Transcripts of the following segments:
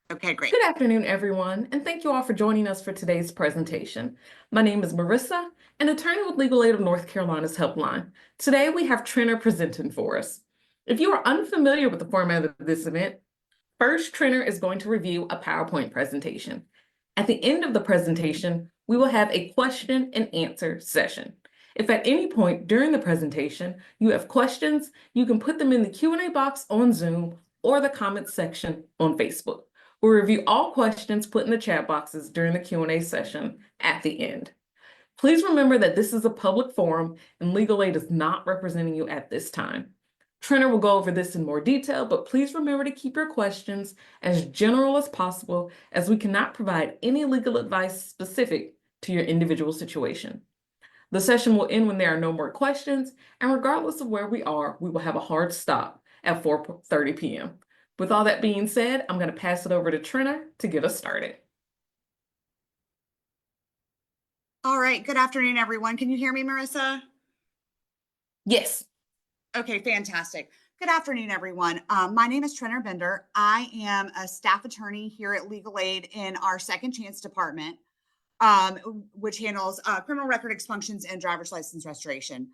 Okay, great. Good afternoon, everyone, and thank you all for joining us for today's presentation. My name is Marissa, an attorney with Legal Aid of North Carolina's Helpline. Today, we have Trenner presenting for us. If you are unfamiliar with the format of this event, first, Trenner is going to review a PowerPoint presentation. At the end of the presentation, we will have a question and answer session. If at any point during the presentation you have questions, you can put them in the Q&A box on Zoom or the comments section on Facebook. We'll review all questions put in the chat boxes during the Q&A session at the end. Please remember that this is a public forum and Legal Aid is not representing you at this time. Trenner will go over this in more detail, but please remember to keep your questions as general as possible, as we cannot provide any legal advice specific to your individual situation. The session will end when there are no more questions, and regardless of where we are, we will have a hard stop at 4:30 p.m. With all that being said, I'm going to pass it over to Trenner to get us started. All right. Good afternoon, everyone. Can you hear me, Marissa? Yes. Okay, fantastic. Good afternoon, everyone. My name is Trenner Bender. I am a staff attorney here at Legal Aid in our Second Chance Department, which handles criminal record expunctions and driver's license restoration.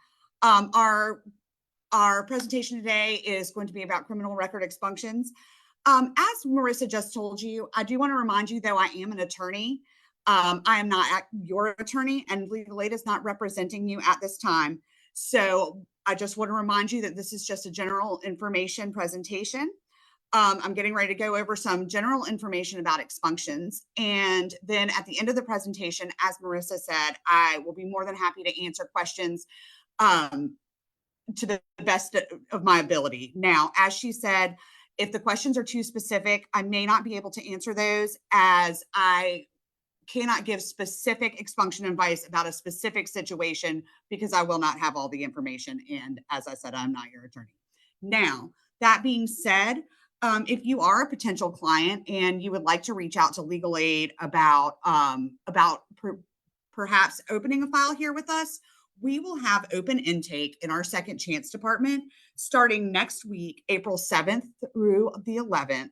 Our presentation today is going to be about criminal record expunctions. As Marissa just told you, I do want to remind you, though I am an attorney, I am not your attorney, and Legal Aid is not representing you at this time. So I just want to remind you that this is just a general information presentation. I'm getting ready to go over some general information about expunctions. And then at the end of the presentation, as Marissa said, I will be more than happy to answer questions to the best of my ability. Now, as she said, if the questions are too specific, I may not be able to answer those, as I cannot give specific expunction advice about a specific situation because I will not have all the information. And as I said, I'm not your attorney. Now, that being said, if you are a potential client and you would like to reach out to Legal Aid about perhaps opening a file here with us, we will have open intake in our Second Chance Department starting next week, April 7th through the 11th.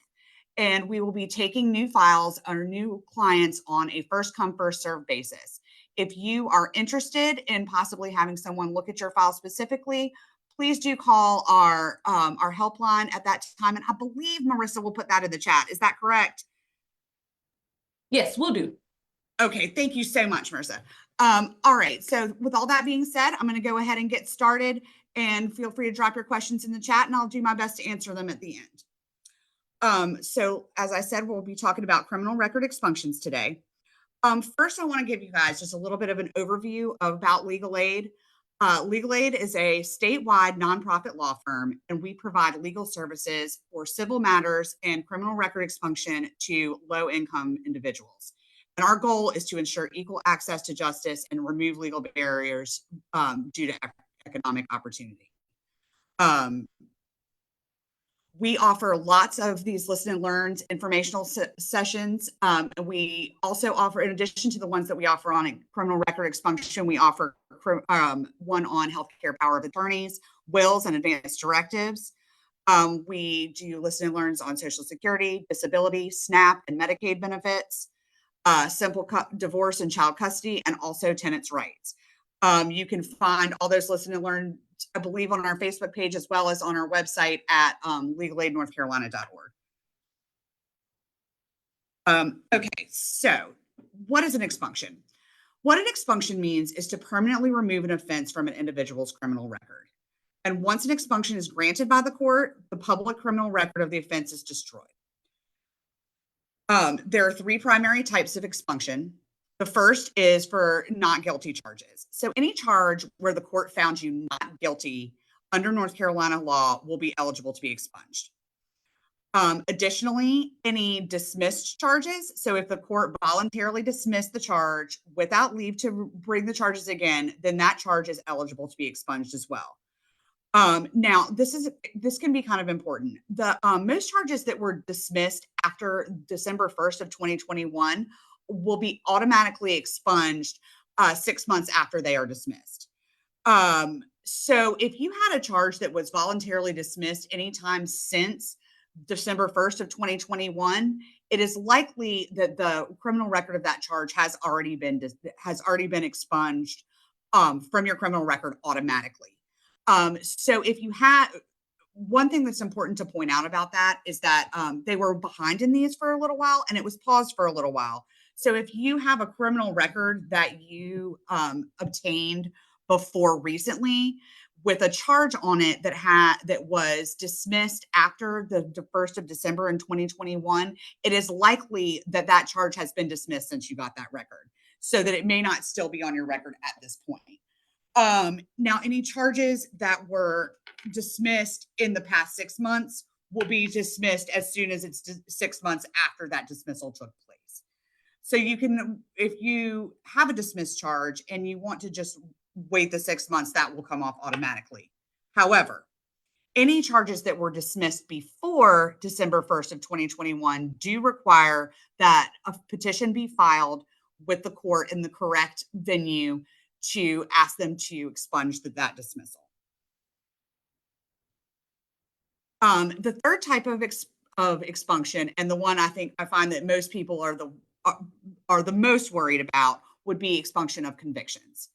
And we will be taking new files or new clients on a first come, first served basis. If you are interested in possibly having someone look at your file specifically, please do call our helpline at that time. And I believe Marissa will put that in the chat. Is that correct? Yes, we'll do. Okay, thank you so much, Marissa. All right, so with all that being said, I'm going to go ahead and get started, and feel free to drop your questions in the chat and I'll do my best to answer them at the end. So as I said, we'll be talking about criminal record expunctions today. First, I want to give you guys just a little bit of an overview about Legal Aid. Legal Aid is a statewide nonprofit law firm, and we provide legal services for civil matters and criminal record expunction to low-income individuals. And our goal is to ensure equal access to justice and remove legal barriers due to economic opportunity. We offer lots of these listen and learn informational sessions. We also offer, in addition to the ones that we offer on criminal record expunction, we offer one on healthcare power of attorneys, wills, and advance directives. We do listen and learns on Social Security, disability, SNAP, and Medicaid benefits, simple divorce and child custody, and also tenants' rights. You can find all those listen and learn, I believe, on our Facebook page, as well as on our website at legalaidnorthcarolina.org. Okay, so what is an expunction? What an expunction means is to permanently remove an offense from an individual's criminal record. And once an expunction is granted by the court, the public criminal record of the offense is destroyed. There are three primary types of expunction. The first is for not guilty charges. So any charge where the court found you not guilty under North Carolina law will be eligible to be expunged. Additionally, any dismissed charges. So if the court voluntarily dismissed the charge without leave to bring the charges again, then that charge is eligible to be expunged as well. Now, this can be kind of important. The most charges that were dismissed after December 1st of 2021 will be automatically expunged 6 months after they are dismissed. So if you had a charge that was voluntarily dismissed anytime since December 1st of 2021, it is likely that the criminal record of that charge has already been expunged from your criminal record automatically. So if you have one thing that's important to point out about that is that they were behind in these for a little while and it was paused for a little while. So if you have a criminal record that you obtained before recently with a charge on it that was dismissed after the 1st of December in 2021, it is likely that that charge has been dismissed since you got that record, so that it may not still be on your record at this point. Now, any charges that were dismissed in the past 6 months will be dismissed as soon as it's 6 months after that dismissal took place. So you can, if you have a dismissed charge and you want to just wait the 6 months, that will come off automatically. However, any charges that were dismissed before December 1st of 2021 do require that a petition be filed with the court in the correct venue to ask them to expunge that dismissal. The third type of expunction, and the one I find that most people are the most worried about, would be expunction of convictions.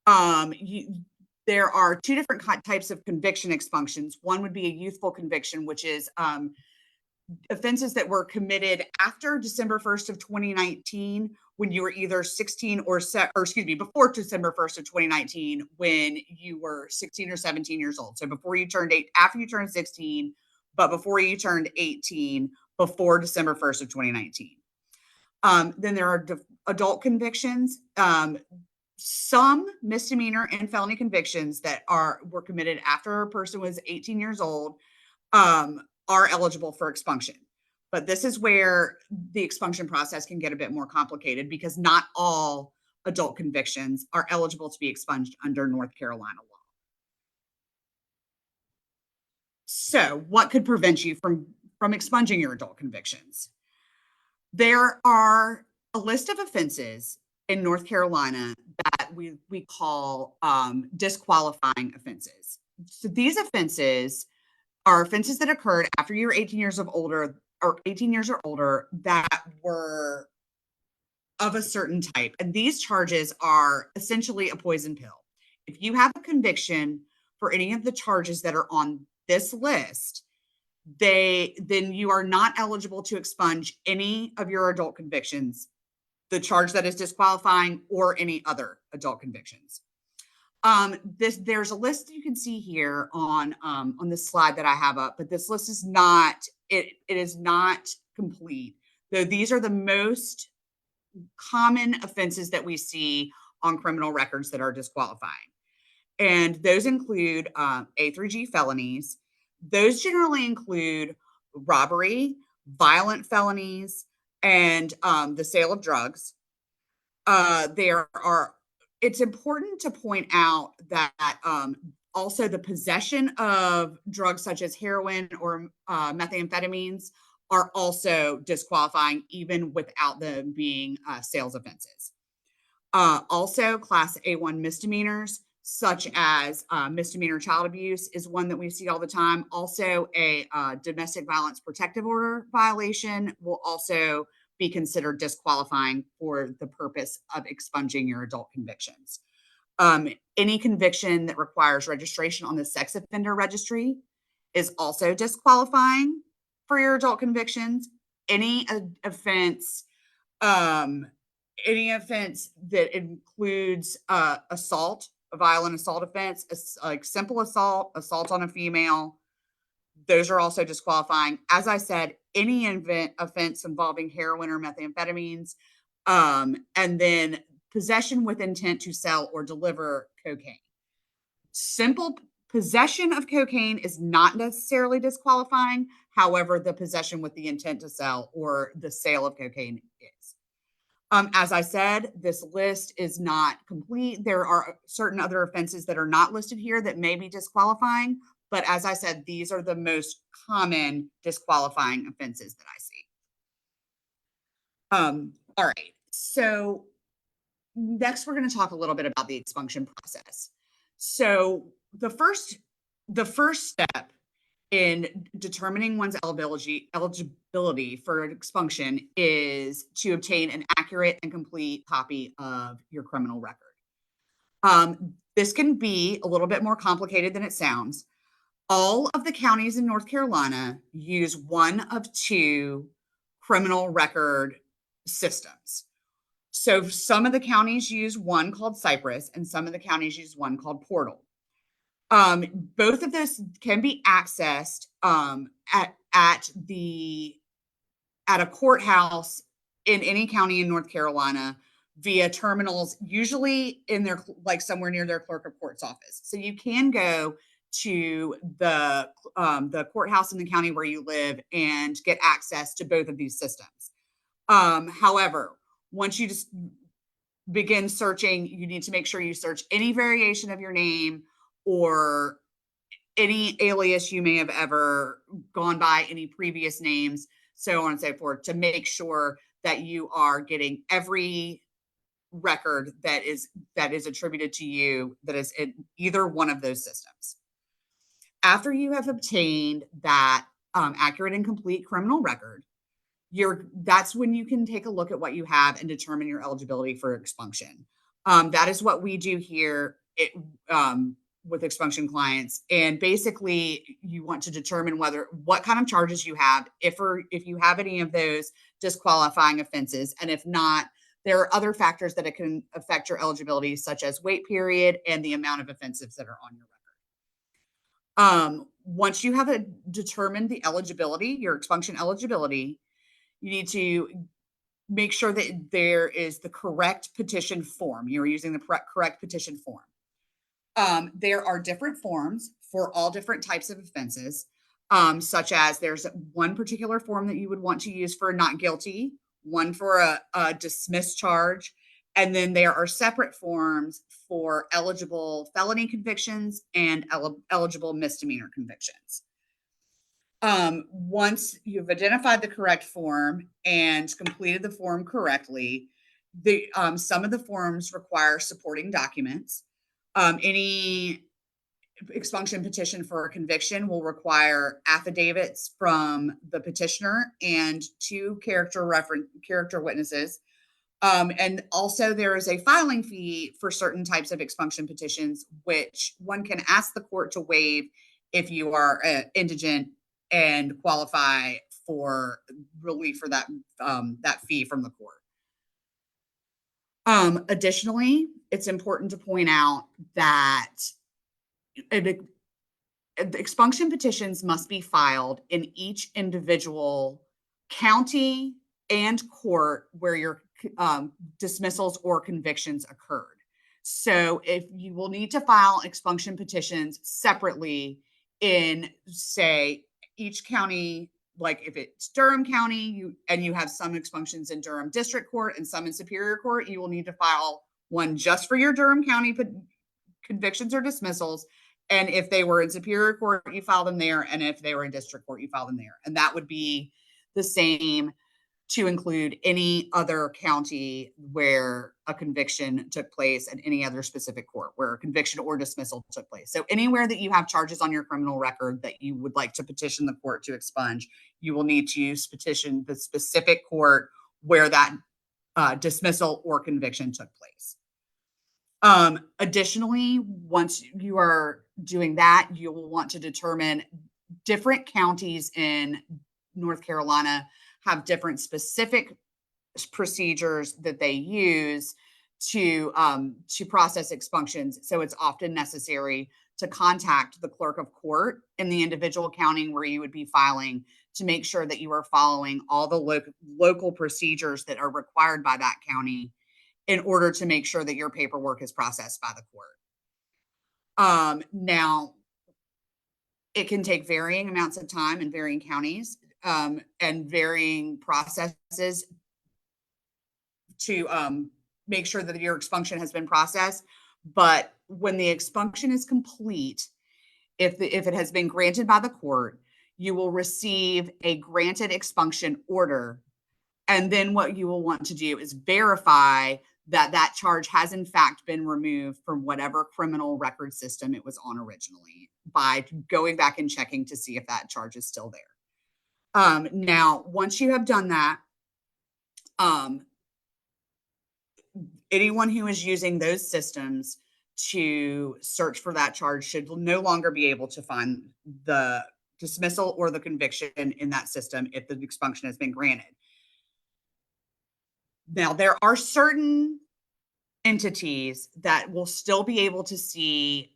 There are two different types of conviction expunctions. One would be a youthful conviction, which is offenses that were committed after December 1st of 2019, when you were either 16 or before December 1st of 2019, when you were 16 or 17 years old. So before you turned after you turned 16, but before you turned 18, before December 1st of 2019. Then there are adult convictions. Some misdemeanor and felony convictions that were committed after a person was 18 years old are eligible for expunction. But this is where the expunction process can get a bit more complicated, because not all adult convictions are eligible to be expunged under North Carolina law. So what could prevent you from expunging your adult convictions? There are a list of offenses in North Carolina that we call disqualifying offenses. So these offenses are offenses that occurred after you were 18 years or older that were of a certain type. And these charges are essentially a poison pill. If you have a conviction for any of the charges that are on this list, then you are not eligible to expunge any of your adult convictions, the charge that is disqualifying, or any other adult convictions. There's a list you can see here on this slide that I have up, but this list is not, it is not complete. Though these are the most common offenses that we see on criminal records that are disqualifying. And those include A through G felonies. Those generally include robbery, violent felonies, and the sale of drugs. It's important to point out that also the possession of drugs such as heroin or methamphetamines are also disqualifying, even without them being sales offenses. Also, Class A1 misdemeanors, such as misdemeanor child abuse, is one that we see all the time. Also, a domestic violence protective order violation will also be considered disqualifying for the purpose of expunging your adult convictions. Any conviction that requires registration on the sex offender registry is also disqualifying for your adult convictions. Any offense that includes assault, a violent assault offense, like simple assault on a female, those are also disqualifying. As I said, any offense involving heroin or methamphetamines, and then possession with intent to sell or deliver cocaine. Simple possession of cocaine is not necessarily disqualifying. However, the possession with the intent to sell or the sale of cocaine is. As I said, this list is not complete. There are certain other offenses that are not listed here that may be disqualifying, but as I said, these are the most common disqualifying offenses that I see. All right, so next we're going to talk a little bit about the expunction process. So the first step in determining one's eligibility for an expunction is to obtain an accurate and complete copy of your criminal record. This can be a little bit more complicated than it sounds. All of the counties in North Carolina use one of two criminal record systems. So some of the counties use one called Cypress, and some of the counties use one called Portal. Both of those can be accessed at a courthouse in any county in North Carolina via terminals, usually in their like somewhere near their clerk of court's office. So you can go to the courthouse in the county where you live and get access to both of these systems. However, once you just begin searching, you need to make sure you search any variation of your name or any alias you may have ever gone by, any previous names, so on and so forth, to make sure that you are getting every record that is attributed to you that is in either one of those systems. After you have obtained that accurate and complete criminal record, that's when you can take a look at what you have and determine your eligibility for expunction. That is what we do here with expunction clients. And basically, you want to determine what kind of charges you have, if you have any of those disqualifying offenses, and if not, there are other factors that it can affect your eligibility, such as wait period and the amount of offenses that are on your record. Once you have determined the eligibility, your expunction eligibility, you need to make sure that there is the correct petition form. You're using the correct petition form. There are different forms for all different types of offenses, such as there's one particular form that you would want to use for not guilty, one for a dismissed charge, and then there are separate forms for eligible felony convictions and eligible misdemeanor convictions. Once you've identified the correct form and completed the form correctly, some of the forms require supporting documents. Any expunction petition for a conviction will require affidavits from the petitioner and two character witnesses. And also there is a filing fee for certain types of expunction petitions, which one can ask the court to waive if you are indigent and qualify for relief for that fee from the court. Additionally, it's important to point out that the expunction petitions must be filed in each individual county and court where your dismissals or convictions occurred. So if you will need to file expunction petitions separately in, say, each county, like if it's Durham County, you have some expunctions in Durham District Court and some in Superior Court, you will need to file one just for your Durham County convictions or dismissals. And if they were in Superior Court, you file them there. And if they were in District Court, you file them there. And that would be the same to include any other county where a conviction took place and any other specific court where a conviction or dismissal took place. So anywhere that you have charges on your criminal record that you would like to petition the court to expunge, you will need to petition the specific court where that dismissal or conviction took place. Additionally, once you are doing that, you will want to determine different counties in North Carolina have different specific procedures that they use to process expunctions. So it's often necessary to contact the clerk of court in the individual county where you would be filing to make sure that you are following all the local procedures that are required by that county in order to make sure that your paperwork is processed by the court. Now, it can take varying amounts of time in varying counties and varying processes to make sure that your expunction has been processed. But when the expunction is complete, if it has been granted by the court, you will receive a granted expunction order. And then what you will want to do is verify that charge has in fact been removed from whatever criminal record system it was on originally by going back and checking to see if that charge is still there. Now, once you have done that, anyone who is using those systems to search for that charge should no longer be able to find the dismissal or the conviction in that system if the expunction has been granted. Now, there are certain entities that will still be able to see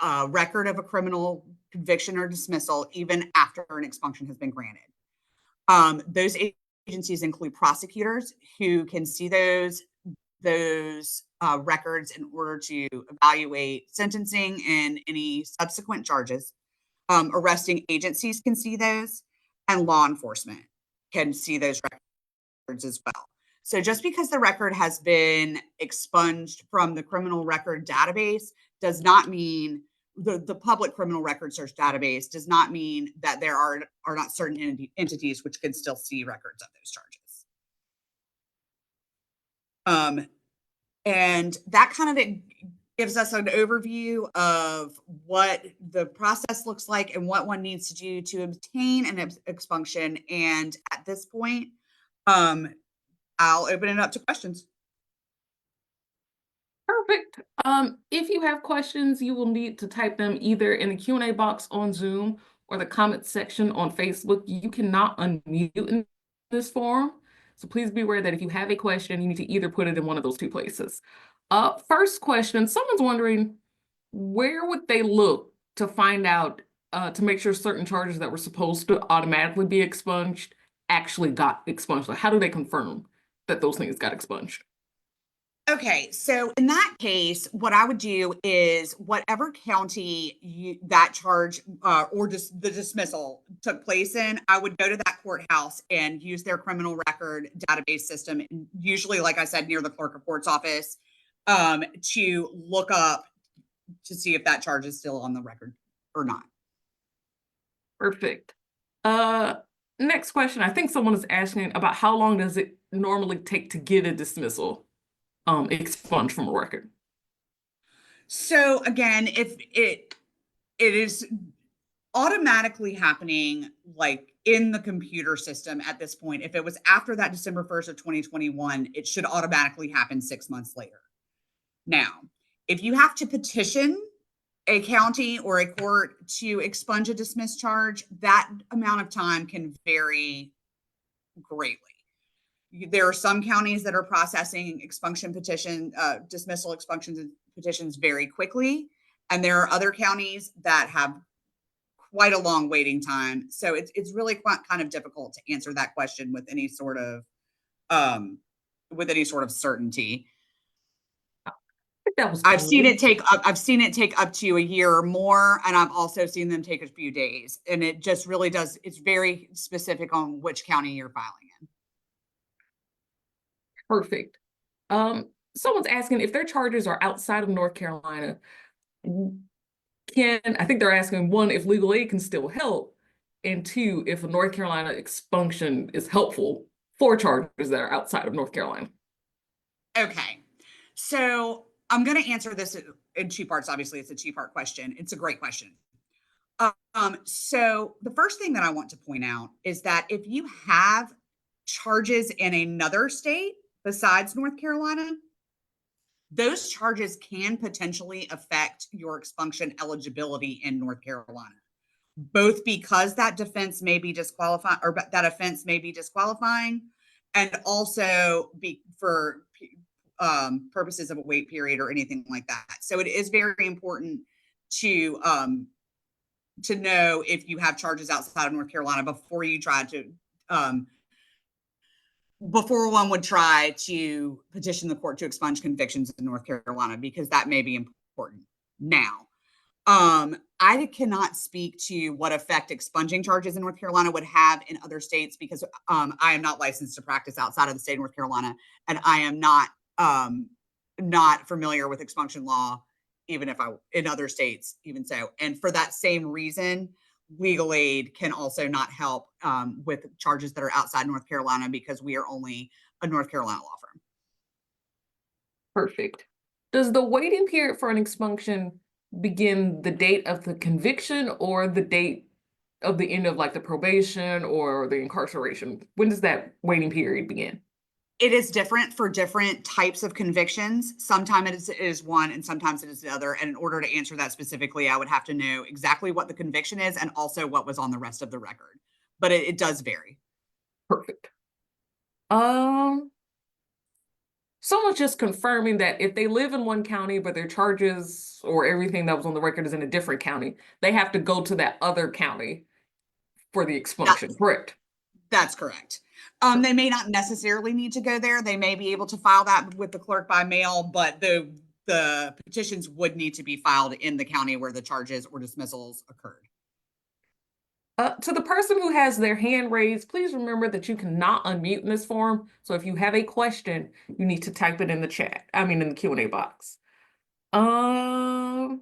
a record of a criminal conviction or dismissal even after an expunction has been granted. Those agencies include prosecutors who can see those records in order to evaluate sentencing and any subsequent charges. Arresting agencies can see those, and law enforcement can see those records as well. So just because the record has been expunged from the criminal record database does not mean the public criminal record search database does not mean that there are not certain entities which can still see records of those charges. And that kind of gives us an overview of what the process looks like and what one needs to do to obtain an expunction. And at this point, I'll open it up to questions. Perfect. If you have questions, you will need to type them either in the Q&A box on Zoom or the comment section on Facebook. You cannot unmute in this forum. So please be aware that if you have a question, you need to either put it in one of those two places. First question, someone's wondering, where would they look to find out, to make sure certain charges that were supposed to automatically be expunged actually got expunged? Like, how do they confirm that those things got expunged? Okay, so in that case, what I would do is whatever county that charge or just the dismissal took place in, I would go to that courthouse and use their criminal record database system, usually, like I said, near the clerk of court's office, to look up to see if that charge is still on the record or not. Perfect. Next question. I think someone is asking about how long does it normally take to get a dismissal expunged from a record? So again, if it is automatically happening like in the computer system at this point, if it was after that December 1st of 2021, it should automatically happen 6 months later. Now, if you have to petition a county or a court to expunge a dismissed charge, that amount of time can vary greatly. There are some counties that are processing expunction petition, dismissal expunction petitions very quickly. And there are other counties that have quite a long waiting time. So it's really quite kind of difficult to answer that question with any sort of certainty. That was I've seen good. it take up to a year or more, and I've also seen them take a few days. And it just really does, it's very specific on which county you're filing in. Perfect. Someone's asking if their charges are outside of North Carolina, I think they're asking, one, if legal aid can still help, and two, if a North Carolina expunction is helpful for charges that are outside of North Carolina. Okay. So I'm going to answer this in two parts. Obviously, it's a two-part question. It's a great question. So the first thing that I want to point out is that if you have charges in another state besides North Carolina, those charges can potentially affect your expunction eligibility in North Carolina, both because that defense may be disqualifying, or that offense may be disqualifying, and also for purposes of a wait period or anything like that. So it is very important to know if you have charges outside of North Carolina before you try to before one would try to petition the court to expunge convictions in North Carolina, because that may be important. Now, I cannot speak to what effect expunging charges in North Carolina would have in other states, because I am not licensed to practice outside of the state of North Carolina, and I am not familiar with expunction law, even if in other states, even so. And for that same reason, legal aid can also not help with charges that are outside North Carolina, because we are only a North Carolina law firm. Perfect. Does the waiting period for an expunction begin the date of the conviction or the date of the end of like the probation or the incarceration? When does that waiting period begin? It is different for different types of convictions. Sometimes it is one and sometimes it is the other. And in order to answer that specifically, I would have to know exactly what the conviction is and also what was on the rest of the record. But it does vary. Perfect. Um, Someone's just confirming that if they live in one county, but their charges or everything that was on the record is in a different county, they have to go to that other county for the expunction, That's, correct? that's correct. They may not necessarily need to go there. They may be able to file that with the clerk by mail, but the petitions would need to be filed in the county where the charges or dismissals occurred. To the person who has their hand raised, please remember that you cannot unmute in this forum. So if you have a question, you need to type it in the chat. I mean, in the Q&A box. I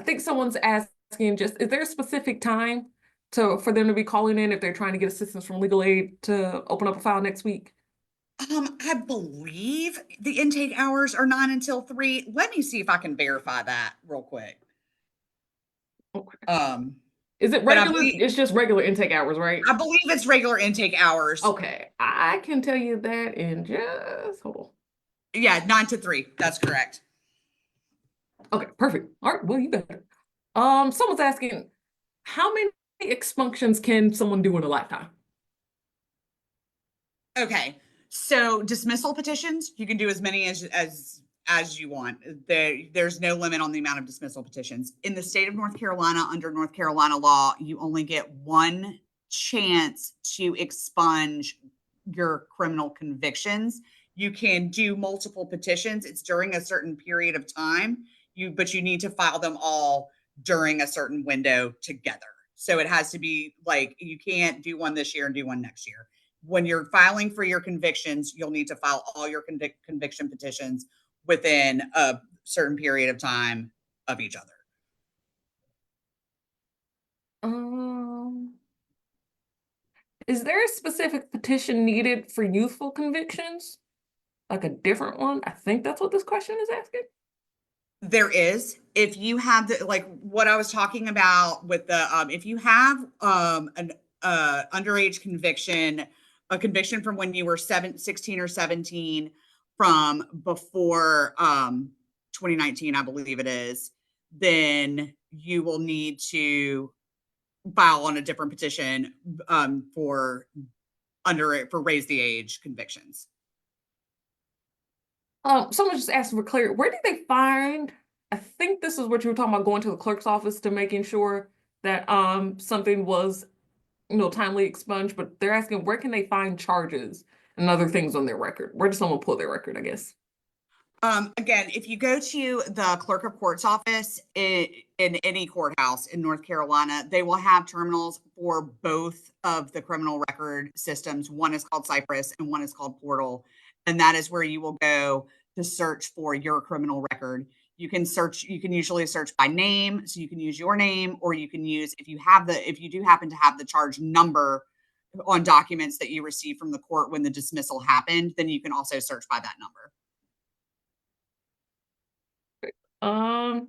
think someone's asking just, is there a specific time for them to be calling in if they're trying to get assistance from legal aid to open up a file next week? I believe the intake hours are 9 until 3. Let me see if I can verify that real quick. Okay. Um, Is it but I regular? believe It's just regular intake hours, right? it's regular intake hours. Okay, I can tell you that in hold on. Yeah, 9 to 3. That's correct. Okay, perfect. All right, well, you better. Someone's asking, how many expunctions can someone do in a lifetime? Okay. So dismissal petitions, you can do as many as you want. There's no limit on the amount of dismissal petitions. In the state of North Carolina, under North Carolina law, you only get one chance to expunge your criminal convictions. You can do multiple petitions. It's during a certain period of time. But you need to file them all during a certain window together. So it has to be like you can't do one this year and do one next year. When you're filing for your convictions, you'll need to file all your conviction petitions within a certain period of time of each other. Um, is there a specific petition needed for youthful convictions? Like a different one? I think that's what this question is asking. There is, if you have the, like what I was talking about with the, if you have an underage conviction, a conviction from when you were 16 or 17 from before 2019, I believe it is, then you will need to file on a different petition for raise the age convictions. Someone just asked for clarity. Where did they find? I think this is what you were talking about, going to the clerk's office to making sure that something was, timely expunged. But they're asking, where can they find charges and other things on their record? Where does someone pull their record, I guess? Again, if you go to the clerk of court's office in any courthouse in North Carolina, they will have terminals for both of the criminal record systems. One is called Cypress and one is called Portal. And that is where you will go to search for your criminal record. You can usually search by name. So you can use your name, or you can use, if you do happen to have the charge number on documents that you received from the court when the dismissal happened, then you can also search by that number. Um,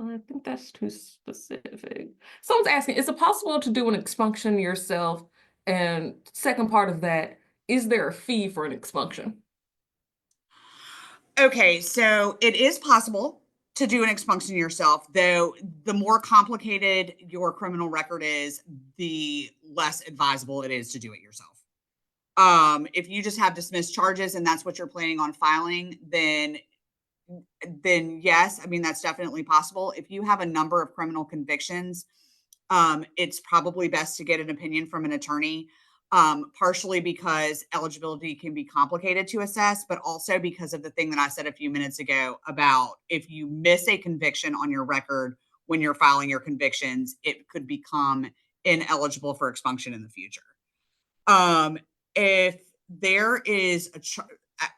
I think that's too specific. Someone's asking, is it possible to do an expunction yourself? And second part of that, is there a fee for an expunction? Okay, so it is possible to do an expunction yourself, though the more complicated your criminal record is, the less advisable it is to do it yourself. If you just have dismissed charges and that's what you're planning on filing, then yes, I mean that's definitely possible. If you have a number of criminal convictions, it's probably best to get an opinion from an attorney, partially because eligibility can be complicated to assess, but also because of the thing that I said a few minutes ago about if you miss a conviction on your record when you're filing your convictions, it could become ineligible for expunction in the future. If there is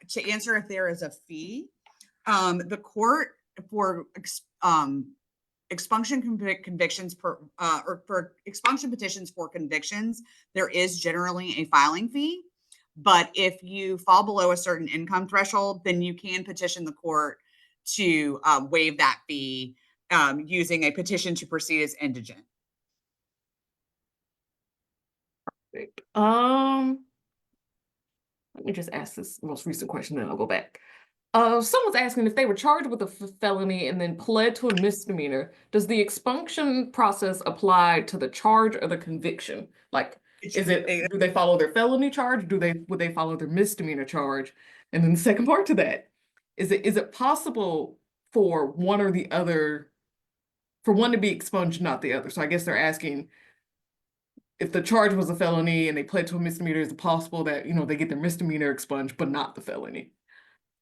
to answer if there is a fee, the court for expunction convictions or for expunction petitions for convictions, there is generally a filing fee, But if you fall below a certain income threshold, then you can petition the court to waive that fee using a petition to proceed as indigent. Perfect. Let me just ask this most recent question, then I'll go back. Someone's asking if they were charged with a felony and then pled to a misdemeanor, does the expunction process apply to the charge or the conviction? Like, do they follow their felony charge? Would they follow their misdemeanor charge? And then the second part to that, is it possible for one or the other, for one to be expunged, not the other? So I guess they're asking if the charge was a felony and they pled to a misdemeanor, is it possible that, they get their misdemeanor expunged, but not the felony?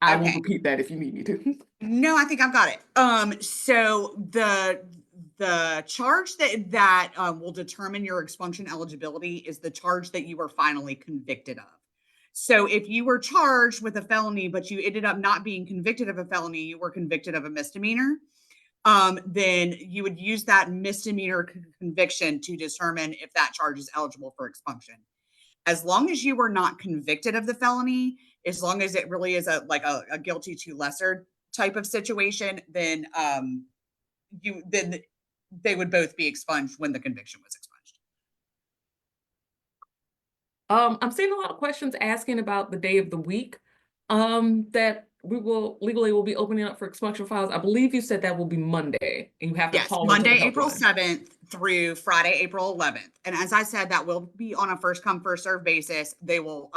I will repeat that if you need me to. No, I think I've got it. So the charge that will determine your expunction eligibility is the charge that you were finally convicted of. So if you were charged with a felony, but you ended up not being convicted of a felony, you were convicted of a misdemeanor, then you would use that misdemeanor conviction to determine if that charge is eligible for expunction. As long as you were not convicted of the felony, as long as it really is a guilty to lesser type of situation, then they would both be expunged when the conviction was expunged. I'm seeing a lot of questions asking about the day of the week that we will legally will be opening up for expunction files. I believe you said that will be Monday, and you have to call Monday, April 7th through Friday, April 11th. And as I said, that will be on a first come, first serve basis. They will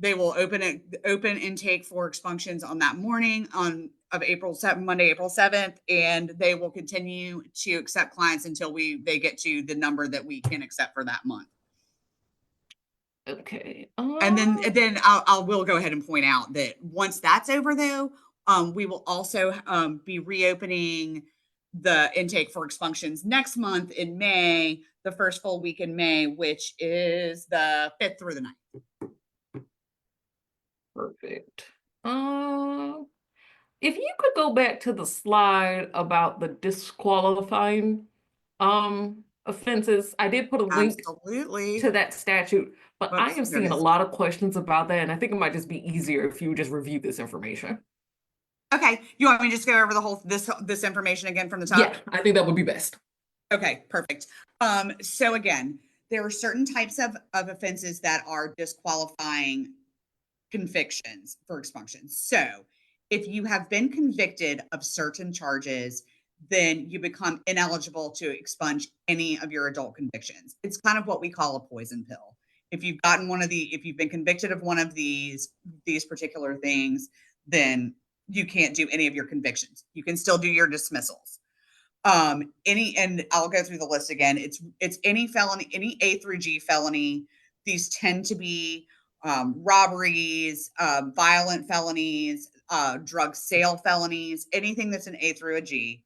open intake for expunctions on that morning of Monday, April 7th, and they will continue to accept clients until they get to the number that we can accept for that month. Okay. And then I will go ahead and point out that once that's over, though, we will also be reopening the intake for expunctions next month in May, the first full week in May, which is the 5th through the 9th. Perfect. If you could go back to the slide about the disqualifying offenses, I did put a link to that statute, but I am seeing a lot of questions about that, and I think it might just be easier if you would just review this information. Okay, you want me to just go over the whole this information again from the top? Yeah, I think that would be best. Okay, perfect. So again, there are certain types of offenses that are disqualifying convictions for expunction. So if you have been convicted of certain charges, then you become ineligible to expunge any of your adult convictions. It's kind of what we call a poison pill. If you've been convicted of one of these particular things, then you can't do any of your convictions. You can still do your dismissals. And I'll go through the list again. It's any felony, any A through G felony. These tend to be robberies, violent felonies, drug sale felonies, anything that's an A through a G.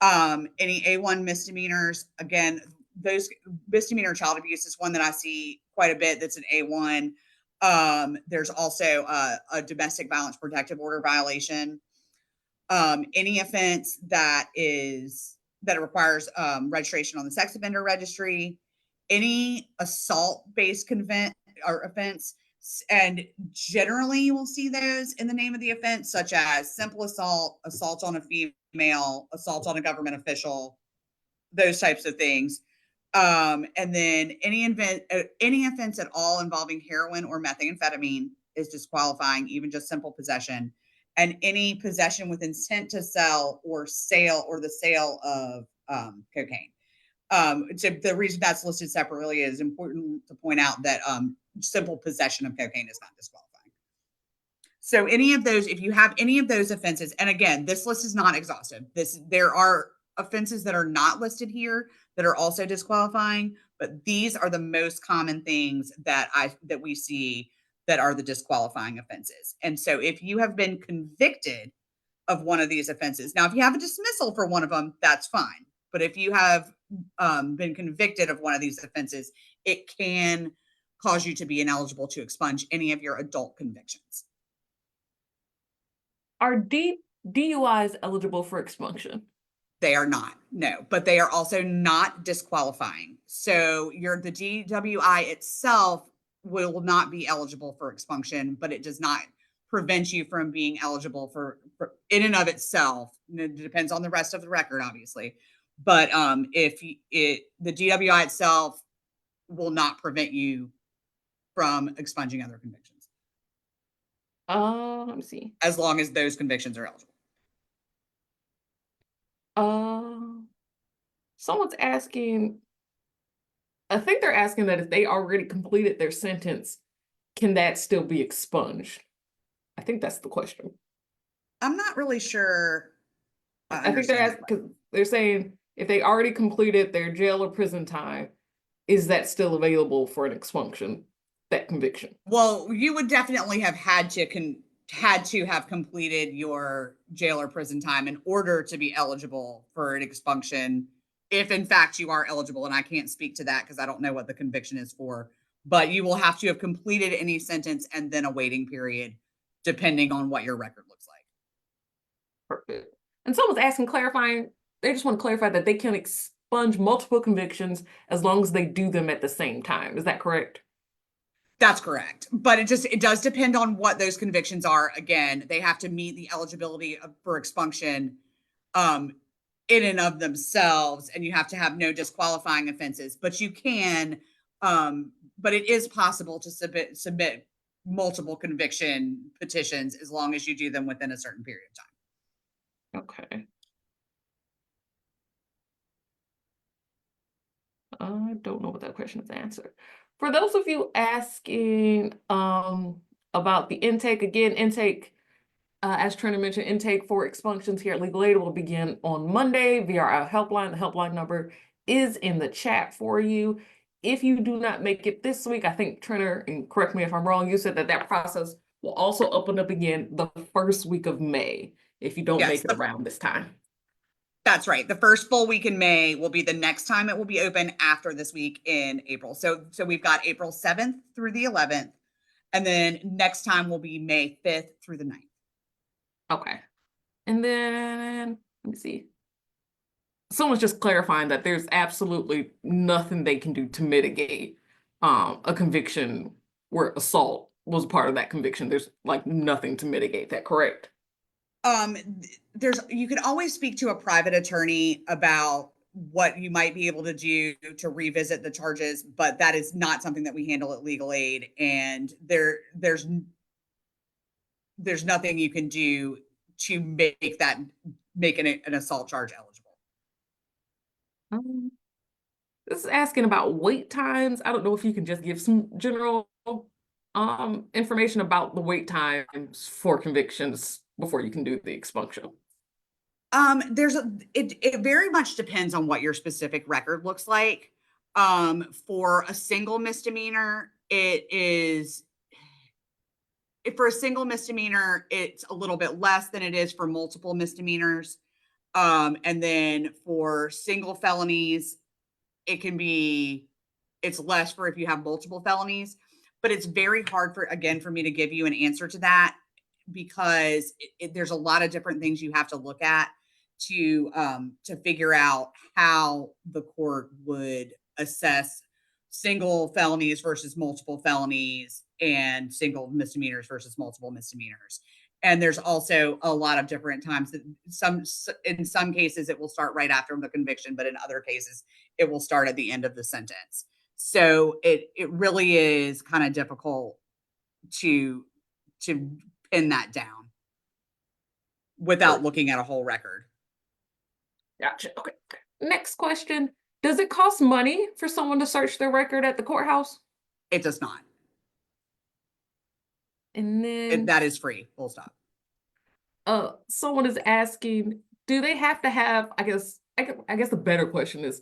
Any A1 misdemeanors, again, those misdemeanor child abuse is one that I see quite a bit. That's an A1. There's also a domestic violence protective order violation. Any offense that requires registration on the sex offender registry, any assault-based offense, and generally you will see those in the name of the offense, such as simple assault, assault on a female, assault on a government official, those types of things. And then any offense at all involving heroin or methamphetamine is disqualifying, even just simple possession. And any possession with intent to sell or the sale of cocaine. So the reason that's listed separately is important to point out that simple possession of cocaine is not disqualifying. So any of those, if you have any of those offenses, and again, this list is not exhaustive. There are offenses that are not listed here that are also disqualifying, but these are the most common things that we see that are the disqualifying offenses. And so if you have been convicted of one of these offenses, now if you have a dismissal for one of them, that's fine. But if you have been convicted of one of these offenses, it can cause you to be ineligible to expunge any of your adult convictions. Are DUIs eligible for expunction? They are not, no, but they are also not disqualifying. So the DWI itself will not be eligible for expunction, but it does not prevent you from being eligible for in and of itself. It depends on the rest of the record, obviously. But if the DWI itself will not prevent you from expunging other convictions Let me see. as long as those convictions are eligible. Uh, Someone's asking, I think they're asking that if they already completed their sentence, can that still be expunged? I think that's the question. I'm not really sure I I think they're understand that asking question. because they're saying if they already completed their jail or prison time, is that still available for an expunction, that conviction? Well, you would definitely have had to have completed your jail or prison time in order to be eligible for an expunction, if in fact you are eligible. And I can't speak to that because I don't know what the conviction is for. But you will have to have completed any sentence and then a waiting period, depending on what your record looks like. Perfect. And someone's asking, clarifying, they just want to clarify that they can expunge multiple convictions as long as they do them at the same time. Is that correct? That's correct. But it does depend on what those convictions are. Again, they have to meet the eligibility for expunction um, in and of themselves, and you have to have no disqualifying offenses. But you can, but it is possible to submit multiple conviction petitions as long as you do them within a certain period of time. Okay. I don't know what that question is answered. For those of you asking about the intake, again, intake, as Trina mentioned, intake for expunctions here at Legal Aid will begin on Monday via our helpline. The helpline number is in the chat for you. If you do not make it this week, I think Trina, and correct me if I'm wrong, you said that that process will also open up again the first week of May if you don't Yes, make it around this time. that's right. The first full week in May will be the next time it will be open after this week in April. So we've got April 7th through the 11th, and then next time will be May 5th through the 9th. Okay. And then, let me see. Someone's just clarifying that there's absolutely nothing they can do to mitigate a conviction where assault was part of that conviction. There's like nothing to mitigate that, correct? You could always speak to a private attorney about what you might be able to do to revisit the charges, but that is not something that we handle at Legal Aid, and there's nothing you can do to make an assault charge eligible. Um, this is asking about wait times. I don't know if you can just give some general information about the wait times for convictions before you can do the expunction. It very much depends on what your specific record looks like. For a single misdemeanor, for a single misdemeanor, it's a little bit less than it is for multiple misdemeanors. And then for single felonies, it's less for if you have multiple felonies, but it's very hard for me to give you an answer to that because there's a lot of different things you have to look at to figure out how the court would assess single felonies versus multiple felonies and single misdemeanors versus multiple misdemeanors. And there's also a lot of different times that in some cases it will start right after the conviction, but in other cases it will start at the end of the sentence. So it really is kind of difficult to pin that down without looking at a whole record. Gotcha. Okay. Next question. Does it cost money for someone to search their record at the courthouse? It does not. And then That is free, full stop. someone is asking, do they have to have, I guess the better question is,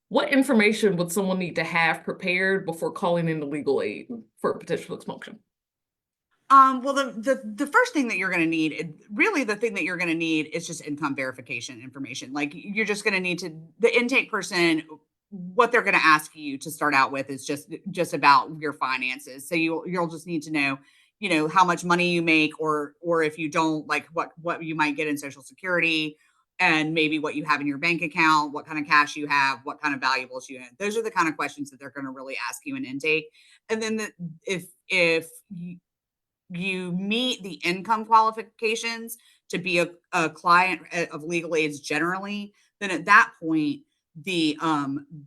what information would someone need to have prepared before calling in the legal aid for a potential expunction? Well, the first thing that you're going to need, really the thing that you're going to need is just income verification information. Like you're just going to need the intake person, what they're going to ask you to start out with is just about your finances. So you'll just need to know, how much money you make, or if you don't, like what you might get in Social Security, and maybe what you have in your bank account, what kind of cash you have, what kind of valuables you have. Those are the kind of questions that they're going to really ask you in intake. And then if you meet the income qualifications to be a client of legal aids generally, then at that point, the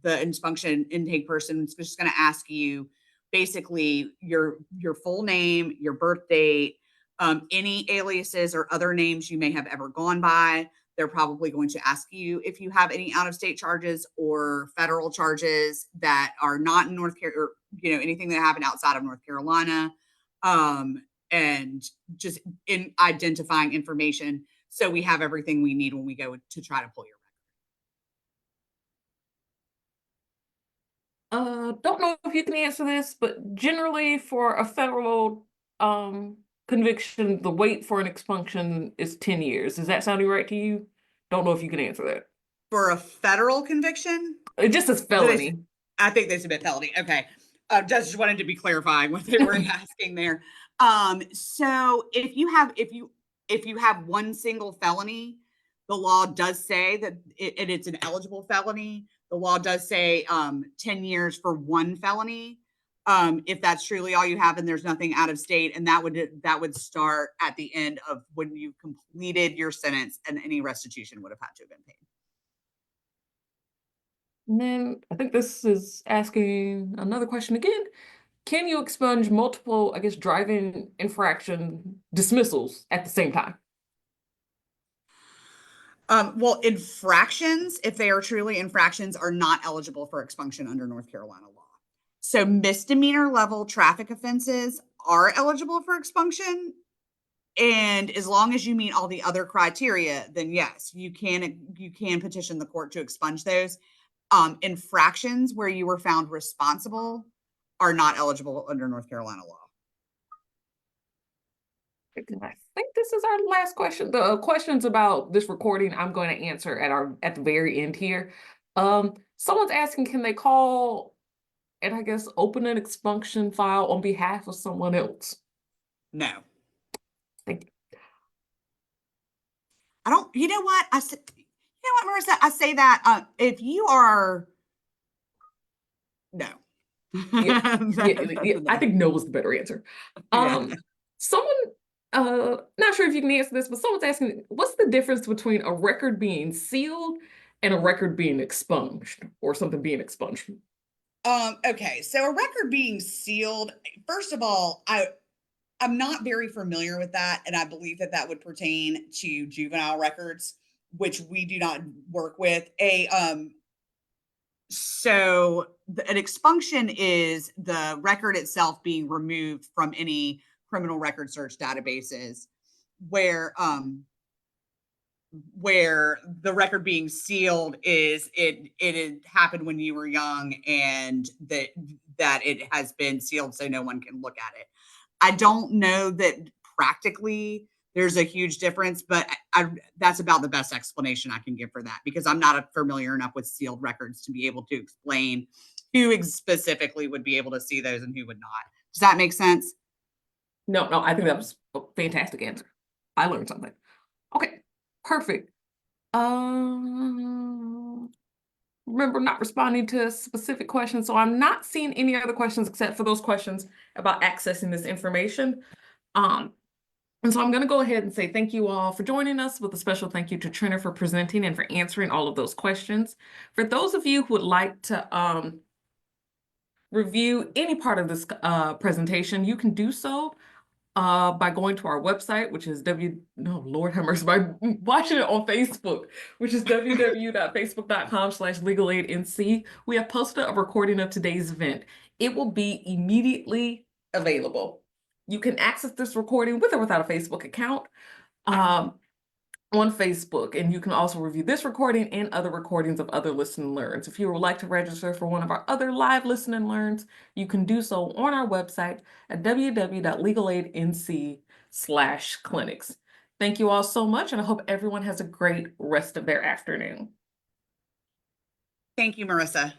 expunction intake person is just going to ask you basically your full name, your birth date, any aliases or other names you may have ever gone by. They're probably going to ask you if you have any out-of-state charges or federal charges that are not in North Carolina, or anything that happened outside of North Carolina. And just in identifying information, so we have everything we need when we go to try to pull your Don't know if you can answer this, but generally for a federal conviction, the wait for an expunction is 10 years. Is that sounding right to you? Don't know if you can answer that. For a federal conviction. It just says felony. I think they submit felony. Okay. Just wanted to be clarifying what they were asking there. So if you have one single felony, the law does say that it's an eligible felony. The law does say 10 years for one felony. If that's truly all you have and there's nothing out of state, and that would start at the end of when you completed your sentence, and any restitution would have had to have been paid. And then I think this is asking another question again. Can you expunge multiple, I guess, driving infraction dismissals at the same time? Well, infractions, if they are truly infractions, are not eligible for expunction under North Carolina law. So misdemeanor level traffic offenses are eligible for expunction. And as long as you meet all the other criteria, then yes, you can petition the court to expunge those. Infractions where you were found responsible are not eligible under North Carolina law. I think this is our last question. The questions about this recording I'm going to answer at the very end here. Someone's asking, can they call and I guess open an expunction file on behalf of someone else? No. Thank you. I don't, you know what? Marissa, I say that if you are, no. Yeah, I think no was the better answer. Someone, not sure if you can answer this, but someone's asking, what's the difference between a record being sealed and a record being expunged, or something being expunged? Okay, so a record being sealed, first of all, I'm not very familiar with that, and I believe that would pertain to juvenile records, which we do not work with. So an expunction is the record itself being removed from any criminal record search databases, where the record being sealed is it happened when you were young, and that it has been sealed so no one can look at it. I don't know that practically there's a huge difference, but that's about the best explanation I can give for that, because I'm not familiar enough with sealed records to be able to explain who specifically would be able to see those and who would not. Does that make sense? No, I think that was a fantastic answer. I learned something. Okay, perfect. Remember, not responding to specific questions, so I'm not seeing any other questions except for those questions about accessing this information. And so I'm going to go ahead and say thank you all for joining us, with a special thank you to Trina for presenting and for answering all of those questions. For those of you who would like to review any part of this presentation, you can do so by going to our website, which is by watching it on Facebook, which is www.facebook.com/legalaidnc. We have posted a recording of today's event. It will be immediately available. You can access this recording with or without a Facebook account on Facebook, and you can also review this recording and other recordings of other Listen and Learns. If you would like to register for one of our other live Listen and Learns, you can do so on our website at www.legalaidnc/clinics. Thank you all so much, and I hope everyone has a great rest of their afternoon. Thank you, Marissa.